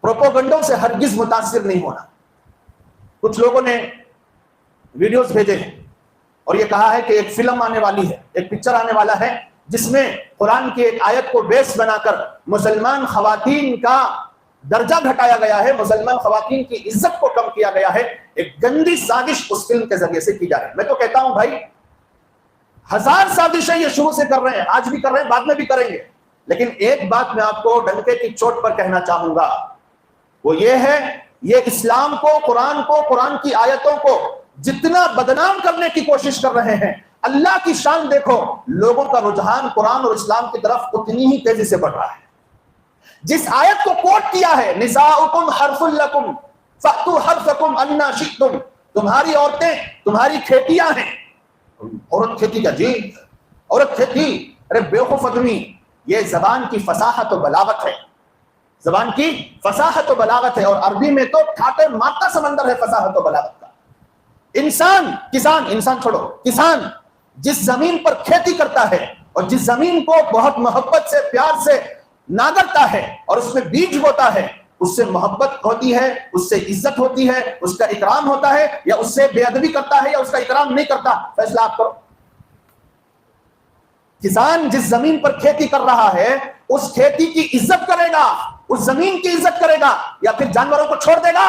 प्रोपोगंडों से हरगिज मुतासिर नहीं होना। कुछ लोगों ने वीडियोस भेजे हैं और ये कहा है कि एक फिल्म आने वाली है, एक पिक्चर आने वाला है जिसमें कुरान की एक आयत को बेस बनाकर मुसलमान खवातीन का दर्जा घटाया गया है, मुसलमान खवातीन की इज्जत को कम किया गया है। एक गंदी साजिश उस फिल्म के जरिए से की जा रही है। मैं तो कहता हूं भाई, 1000 साजिशें ये शुरू से कर रहे हैं, आज भी कर रहे हैं, बाद में भी करेंगे, लेकिन एक बात मैं आपको डंके की चोट पर कहना चाहूंगा, वो ये है, ये इस्लाम को, कुरान की आयतों को जितना बदनाम करने की कोशिश कर रहे हैं, अल्लाह की शान देखो, लोगों का रुझान कुरान और इस्लाम की तरफ उतनी ही तेजी से बढ़ रहा है। जिस आयत को कोट किया है, निसाउकुम हर्फुल लकुम फअतू हर्फकुम अन्ना शिअ्तुम, तुम्हारी औरतें तुम्हारी खेतियां हैं। औरत खेती का जी, औरत खेती, अरे बेवकूफ आदमी, ये जबान की फसाहत और बलागत है, जबान की फसाहत और बलागत है, और अरबी में तो ठाटे मारता समंदर है फसाहत और बलागत का। इंसान, किसान, इंसान छोड़ो, किसान जिस जमीन पर खेती करता है और जिस जमीन को बहुत मोहब्बत से, प्यार से नागरता है और उसमें बीज बोता है, उससे मोहब्बत होती है, उससे इज्जत होती है, उसका इकराम होता है, या उससे बेअदबी करता है या उसका इकराम नहीं करता, फैसला आप करो। किसान जिस जमीन पर खेती कर रहा है, उस खेती की इज्जत करेगा, उस जमीन की इज्जत करेगा, या फिर जानवरों को छोड़ देगा,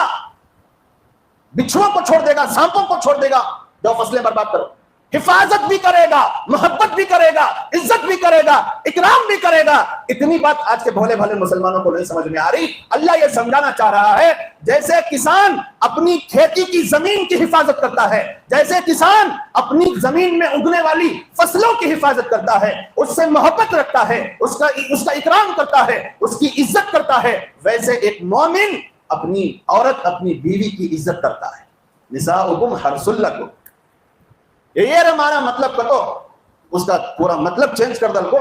बिच्छुओं को छोड़ देगा, सांपों को छोड़ देगा, जो फसलें बर्बाद करो। हिफाजत भी करेगा, मोहब्बत भी करेगा, इज्जत भी करेगा, इकराम भी करेगा। इतनी बात आज के भोले भाले मुसलमानों को नहीं समझ में आ रही। अल्लाह ये समझाना चाह रहा है, जैसे किसान अपनी खेती की जमीन की हिफाजत करता है, जैसे किसान अपनी जमीन में उगने वाली फसलों की हिफाजत करता है, उससे मोहब्बत रखता है, उसका इकराम करता है, उसकी इज्जत करता है, वैसे एक मोमिन अपनी औरत, अपनी बीवी की इज्जत करता है। निसाउकुम हर्सुल लकुम, ये हमारा मतलब करो, उसका पूरा मतलब चेंज कर दल को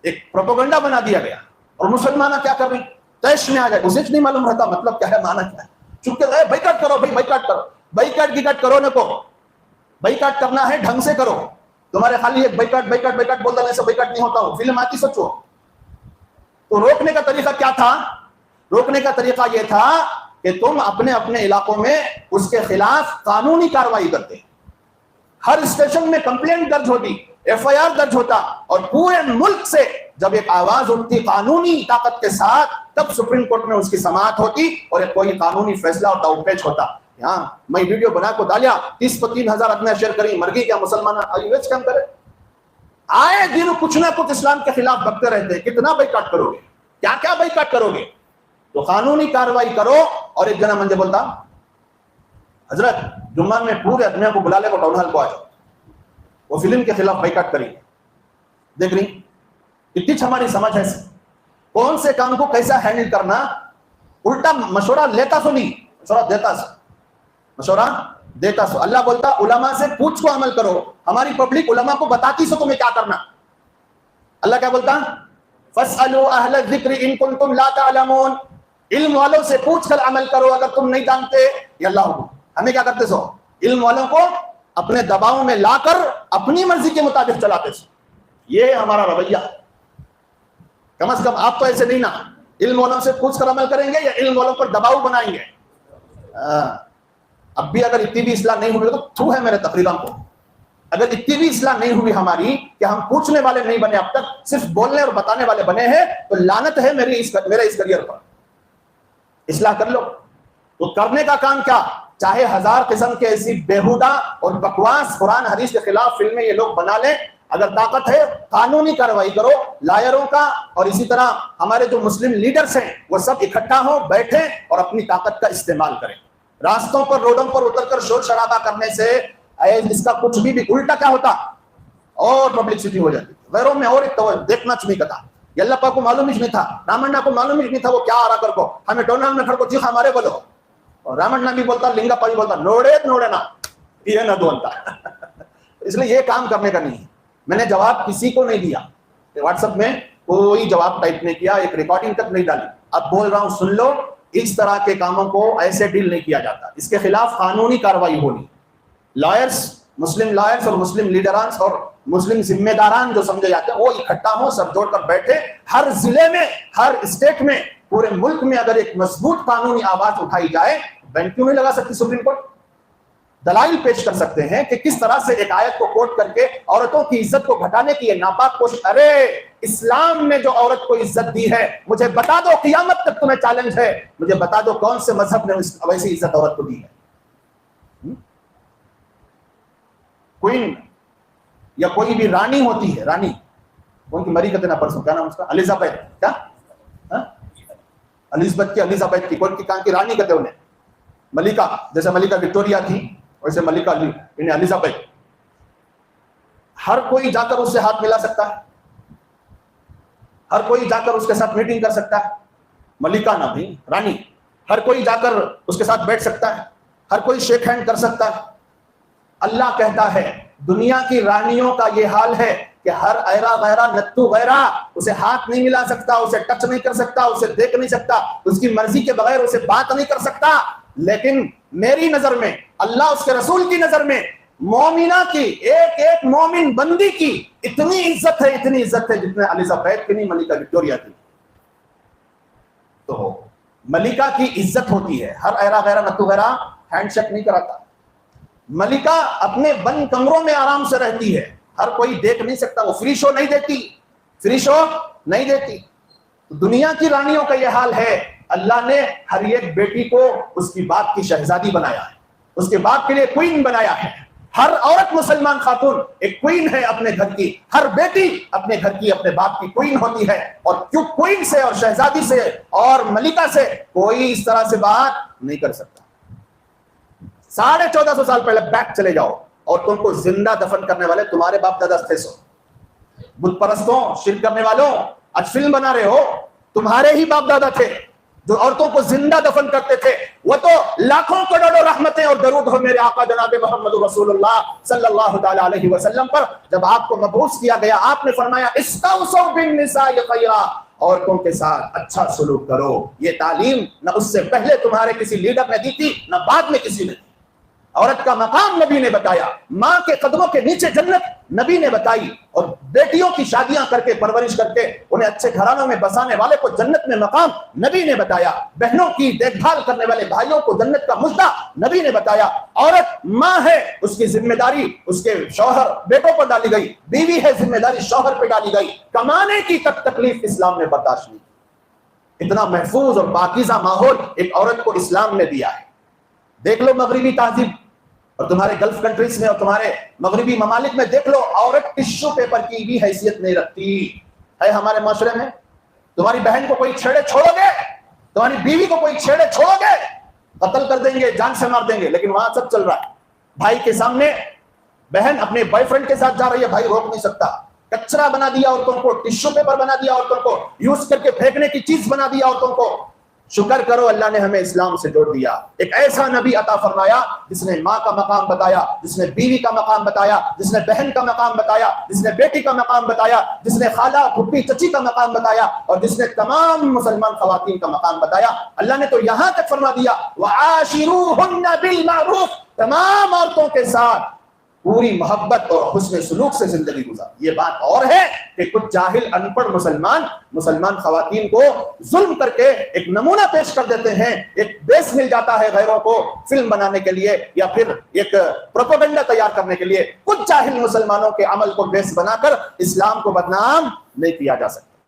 एक प्रोपेगेंडा बना दिया गया। और मुसलमान क्या कर रहे हैं, तैश में आ गए, उसे नहीं मालूम रहता मतलब क्या है, माना क्या है, चुप के गए, बाइकाट करो भाई, बाइकाट करो, बाइकाट करो न को, बाइकाट करना है ढंग से करो। तुम्हारे खाली एक बाइकाट बोल देने से बाइकाट नहीं होता हो, फिल्म आती सोचो। तो रोकने का तरीका क्या था? रोकने का तरीका यह था कि तुम अपने अपने इलाकों में उसके खिलाफ कानूनी कार्रवाई करते, हर स्टेशन में कंप्लेंट दर्ज होती, एफआईआर दर्ज होता, और पूरे मुल्क से जब एक आवाज उठती कानूनी ताकत के साथ, तब सुप्रीम कोर्ट में उसकी समाअत होती और एक कोई कानूनी फैसला और दावपेच होता। यहाँ मैं वीडियो बना को डालिया, 30 पर 3000 अपने शेयर करी, मर गई क्या मुसलमान, आयुवेज काम करे, आए दिन कुछ ना कुछ इस्लाम के खिलाफ बकते रहते। कितना बाइकाट करोगे, क्या क्या बाइकाट करोगे? तो कानूनी कार्रवाई करो। और एक जना मुझे बोलता, हजरत जुम्मा में पूरे आदमियों को बुला ले, को टाउन हॉल को आ जाओ, वो फिल्म के खिलाफ बाइकाट करी। देख रही इतनी हमारी समझ है, कौन से काम को कैसा हैंडल करना, उल्टा मशवरा लेता सो नहीं, मशवरा देता सो, मशवरा देता सो। अल्लाह बोलता उलमा से पूछ को अमल करो, हमारी पब्लिक उलमा को बताती सो तुम्हें क्या करना। अल्लाह क्या बोलता, फस्अलू अहल ज़िक्र इन कुंतुम ला तअलमून, इल्म वालों से पूछ कर अमल करो अगर तुम नहीं जानते। ये अल्लाह हुक्म। हमें क्या करते सो, इल्म वालों को अपने दबाव में लाकर अपनी मर्जी के मुताबिक चलाते सो। ये हमारा रवैया। कम से कम आप तो ऐसे नहीं ना, इल्म वालों से पूछ कर अमल करेंगे या इल्म वालों पर दबाव बनाएंगे। अब भी अगर इतनी भी इस्लाह नहीं हुई तो थू है मेरे तकरीरों को। अगर इतनी भी इस्लाह नहीं हुई हमारी कि हम पूछने वाले नहीं बने, अब तक सिर्फ बोलने और बताने वाले बने हैं, तो लानत है मेरे इस करियर पर। इस्लाह कर लो। तो करने का काम क्या, चाहे 1000 किस्म के ऐसी बेहुदा और बकवास कुरान हदीस के खिलाफ फिल्में ये लोग बना लें, अगर ताकत है कानूनी कार्रवाई करो लायरों का। और इसी तरह हमारे जो मुस्लिम लीडर्स हैं वो सब इकट्ठा हो, बैठे और अपनी ताकत का इस्तेमाल करें। रास्तों पर, रोडों पर उतरकर शोर शराबा करने से इसका कुछ भी उल्टा क्या होता, और पब्लिसिटी हो जाती। गैरों में और एक तो देखना चाहिए कथा, अल्लाह पाक को मालूम ही नहीं था, रामण्णा को मालूम ही नहीं था वो क्या आ रहा कर को, हमें टोनाल में खड़ को चीखा मारे बोलो। और रामण्णा भी बोलता, लिंगापा भी बोलता, नोड़े ना ये ना दोनता। इसलिए ये काम करने का नहीं है। मैंने जवाब किसी को नहीं दिया, व्हाट्सएप में कोई जवाब टाइप नहीं किया, एक रिकॉर्डिंग तक नहीं डाली। अब बोल रहा हूं, सुन लो, इस तरह के कामों को ऐसे डील नहीं किया जाता, इसके खिलाफ कानूनी कार्रवाई होनी। लॉयर्स, मुस्लिम लॉयर्स और मुस्लिम लीडरान और मुस्लिम जिम्मेदारान जो समझे जाते हैं, वो इकट्ठा हो, सब जोड़कर बैठे, हर जिले में, हर स्टेट में پورے ملک میں اگر ایک مضبوط قانونی آواز اٹھائی جائے، بین کیوں نہیں لگا سکتی سپریم کورٹ؟ دلائل پیش کر سکتے ہیں کہ کس طرح سے ایک آیت کو کوٹ کر کے عورتوں کی عزت کو گھٹانے کی یہ ناپاک کوشش. ارے اسلام نے جو عورت کو عزت دی ہے، مجھے بتا دو، قیامت تک تمہیں چیلنج ہے، مجھے بتا دو کون سے مذہب نے ویسی عزت عورت کو دی ہے؟ کوئین یا کوئی بھی رانی ہوتی ہے، رانی ان کی مری کہتے نا پرسوں، کیا نام اس کا، الزابتھ، کیا الزبتھ کی، الزابتھ کی، کون کی کہاں کی رانی کہتے انہیں، ملکہ، جیسے ملکہ وکٹوریا تھی ویسے ملکہ الزابتھ. ہر کوئی جا کر اس سے ہاتھ ملا سکتا ہے، ہر کوئی جا کر اس کے ساتھ میٹنگ کر سکتا ہے، ملکہ نہ بھی رانی، ہر کوئی جا کر اس کے ساتھ بیٹھ سکتا ہے، ہر کوئی شیک ہینڈ کر سکتا ہے. اللہ کہتا ہے دنیا کی رانیوں کا یہ حال ہے کہ ہر ایرا غیرہ نتو غیرہ اسے ہاتھ نہیں ملا سکتا، اسے ٹچ نہیں کر سکتا، اسے دیکھ نہیں سکتا، اس کی مرضی کے بغیر اسے بات نہیں کر سکتا. لیکن میری نظر میں، اللہ اس کے رسول کی نظر میں، مومنہ کی، ایک ایک مومن بندی کی اتنی عزت ہے، اتنی عزت ہے جتنے الزابتھ کی نہیں، ملکہ وکٹوریا کی. تو ملکہ کی عزت ہوتی ہے، ہر ایرا غیرہ نتو غیرہ ہینڈ شیک نہیں کراتا. ملکہ اپنے بند کمروں میں آرام سے رہتی ہے، ہر کوئی دیکھ نہیں سکتا، وہ فری شو نہیں دیتی، فری شو نہیں دیتی. دنیا کی رانیوں کا یہ حال ہے. اللہ نے ہر ایک بیٹی کو اس کی باپ کی شہزادی بنایا ہے، اس کے باپ کے لیے کوئین بنایا ہے. ہر عورت مسلمان خاتون ایک کوئین ہے اپنے گھر کی، ہر بیٹی اپنے گھر کی اپنے باپ کی کوئین ہوتی ہے. اور کیوں کوئین سے اور شہزادی سے اور ملکہ سے کوئی اس طرح سے بات نہیں کر سکتا. 1450 سال پہلے بیک چلے جاؤ اور تم کو زندہ دفن کرنے والے تمہارے باپ دادا تھے. سو بت پرستوں، شرک کرنے والوں، آج فلم بنا رہے ہو، تمہارے ہی باپ دادا تھے جو عورتوں کو زندہ دفن کرتے تھے. وہ تو لاکھوں کروڑوں رحمتیں اور درود ہو میرے آقا جناب محمد رسول اللہ صلی اللہ تعالی علیہ وسلم پر. جب آپ کو مبعوث کیا گیا، آپ نے فرمایا استوصوا بالنساء خیرا، عورتوں کے ساتھ اچھا سلوک کرو. یہ تعلیم نہ اس سے پہلے تمہارے کسی لیڈر نے دی تھی، نہ بعد میں کسی نے. عورت کا مقام نبی نے بتایا، ماں کے قدموں کے نیچے جنت نبی نے بتائی، اور بیٹیوں کی شادیاں کر کے پرورش کر کے انہیں اچھے گھرانوں میں بسانے والے کو جنت میں مقام نبی نے بتایا. بہنوں کی دیکھ بھال کرنے والے بھائیوں کو جنت کا مژدہ نبی نے بتایا. عورت ماں ہے، اس کی ذمہ داری اس کے شوہر بیٹوں پر ڈالی گئی، بیوی ہے ذمہ داری شوہر پہ ڈالی گئی. کمانے کی تک تکلیف اسلام نے برداشت نہیں. اتنا محفوظ اور پاکیزہ ماحول ایک عورت کو اسلام نے دیا ہے. دیکھ لو مغربی تہذیب اور تمہارے گلف کنٹریز میں اور تمہارے مغربی ممالک میں دیکھ لو، عورت ٹشو پیپر کی بھی حیثیت نہیں رکھتی ہے. ہمارے معاشرے میں تمہاری بہن کو کوئی چھیڑے چھوڑو گے، تمہاری بیوی کو کوئی چھیڑے چھوڑو گے، قتل کر دیں گے، جان سے مار دیں گے. لیکن وہاں سب چل رہا ہے. بھائی کے سامنے بہن اپنے بوائے فرینڈ کے ساتھ جا رہی ہے، بھائی روک نہیں سکتا. کچرا بنا دیا عورتوں کو، ٹشو پیپر بنا دیا عورتوں کو، یوز کر کے پھینکنے کی چیز بنا دیا عورتوں کو. شکر کرو اللہ نے ہمیں اسلام سے جوڑ دیا. ایک ایسا نبی عطا فرمایا جس نے ماں کا مقام بتایا، جس نے بیوی کا مقام بتایا، جس نے بہن کا مقام بتایا، جس نے بیٹی کا مقام بتایا، جس نے خالہ پھوپھی چچی کا مقام بتایا، اور جس نے تمام مسلمان خواتین کا مقام بتایا. اللہ نے تو یہاں تک فرما دیا وَعَاشِرُوهُنَّ بِالْمَعْرُوفِ، تمام عورتوں کے ساتھ پوری محبت اور حسن سلوک سے زندگی گزار. یہ بات اور ہے کہ کچھ جاہل ان پڑھ مسلمان خواتین کو ظلم کر کے ایک نمونہ پیش کر دیتے ہیں، ایک بیس مل جاتا ہے غیروں کو فلم بنانے کے لیے یا پھر ایک پروپیگنڈا تیار کرنے کے لیے. کچھ جاہل مسلمانوں کے عمل کو بیس بنا کر اسلام کو بدنام نہیں کیا جا سکتا.